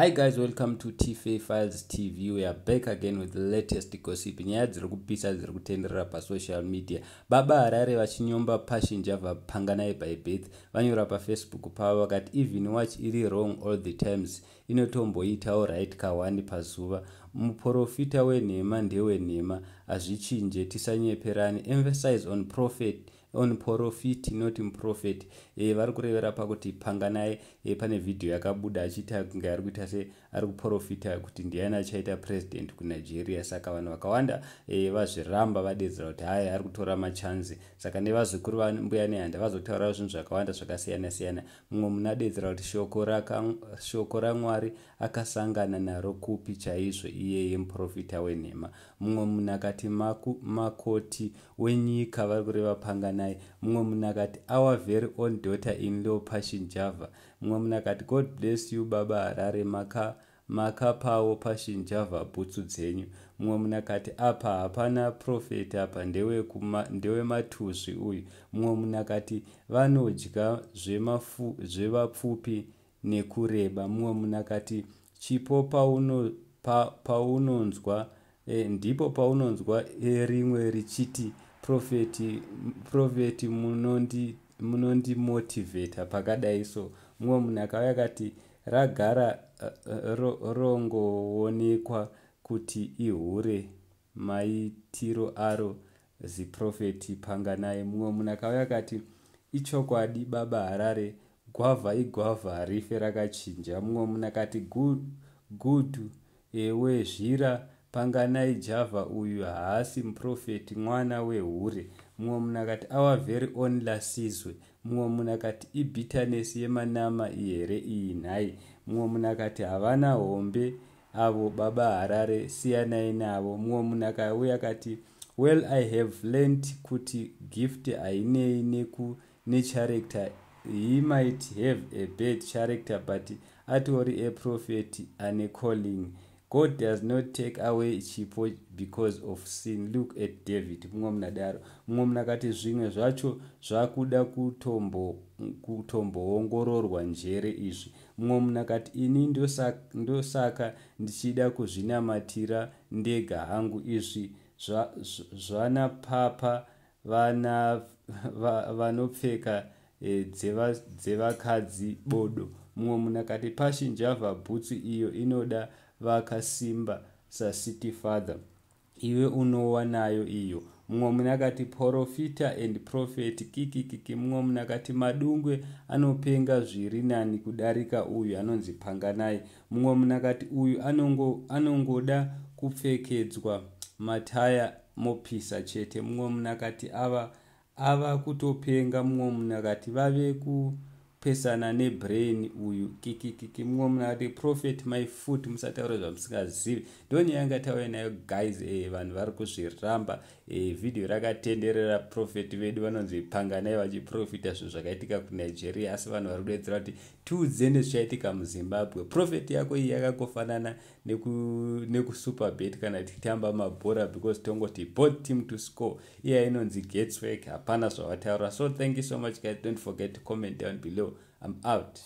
Hi guys, welcome to TFA Files TV. We are back again with the latest gossip. Nyaya dziri kupisa dziri kutenderera pasocial media. Baba Harare vachinyomba passenger vapanganai by birth. Vanyora paFacebook pavo vakati even watch iri wrong all the times. Inotomboitawo right kawani pazuva. Muprofita wenhema ndewe nhema, hazwichinge isanyeperane. Emphasize on profit not profit. Vari kurevera pakuti panganai pane video yakabuda achita kunge ari kuita se ari kuprofita kuti ndiani achaita president kuNigeria. Saka vanhu vakawanda vazviramba vadedzera kuti haya ari kutora machanzi. Saka nevazukuru vambuya nehanda vazotaura zvinhu zvakawanda zvakasiyana siyana. Mumwe munadedzera kuti shoko raMwari akasangana naro kupi chaizvo iyeye muprofita wenhema. Mumwe munhu akati makoti wenyika vari kureva panganai. Mumwe munhu akati our very own daughter in law Passion Java. Mumwe munhu akati God bless you Baba Harare makapawo Passion Java bhutsu dzenyu. Mumwe munhu akati apa hapana prophet apa ndewe matuzvi uyu. Mumwe munhu akati vanodya zvevapfupi nekureba. Mumwe munhu akati chipo paunonzwa ndipo paunonzwa rimwe richiti prophet munondimotivheta pakadai so. Mumwe munhu akauya akati ragara rongoonekwa kuti ihure maitiro aro ziprofeti panganai. Mumwe munhu akauya akati ichokwadi Baba Harare gwavha igwavha harife rakachinja. Mumwe munhu akati gudhu wezvira panganai Java uyu haasi muprofeti mwana wehure. Mumwe munhu akati our very own Lasizwe. Mumwe munhu akati ibitterness yemanama here iyi nhai. Mumwe munhu akati havana hombe avo Baba Harare siyanai navo. Mumwe munhu akauya akati well I have learned kuti gift hainei necharacter. He might have a bad character but atori a prophet ane calling. God does not take away chipo because of sin. Look at David. Mumwe munhu adaro. Mumwe munhu akati zvimwe zvacho zvakuda kutomboongororwa njere izvi. Mumwe munhu akati ini ndosaka ndichida kuzvinamatira ndega hangu izvi zvanapapa vanopfeka dzevakadzi bodo. Mumwe munhu akati Passion Java bhutsu iyo inoda vakasimba saCity Father, iwe unowa nayo iyo. Mumwe munhu akati profita and prophet kikikiki. Mumwe munhu akati madungwe anopenga zviri nani kudarika uyu anonzi panganai. Mumwe munhu akati uyu anongoda kupfekedzwa mataya mopisa chete. Mumwe munhu akati ava kutopenga. Mumwe munhu akati vave kupesana nebrain uyu kikikiki. Mumwe munhu akati prophet my foot musataura zvamusingazivi. Ndonyaya yangatauya nayo guys. Vanhu vari kuzviramba. Video rakatenderera prophet vedu vanonzi panganai vachiprofita zvinhu zvakaitika kuNigeria, asi vanhu vari kudedzera kuti tiudze nezvichaitika muZimbabwe. Prophet yako iyi yakangofanana nekusuperbet kana tichitamba mabhora because tongoti both team to score. Iya inonzi gets work, hapana zvavataura. So thank you so much guys. Don't forget to comment down below. I'm out.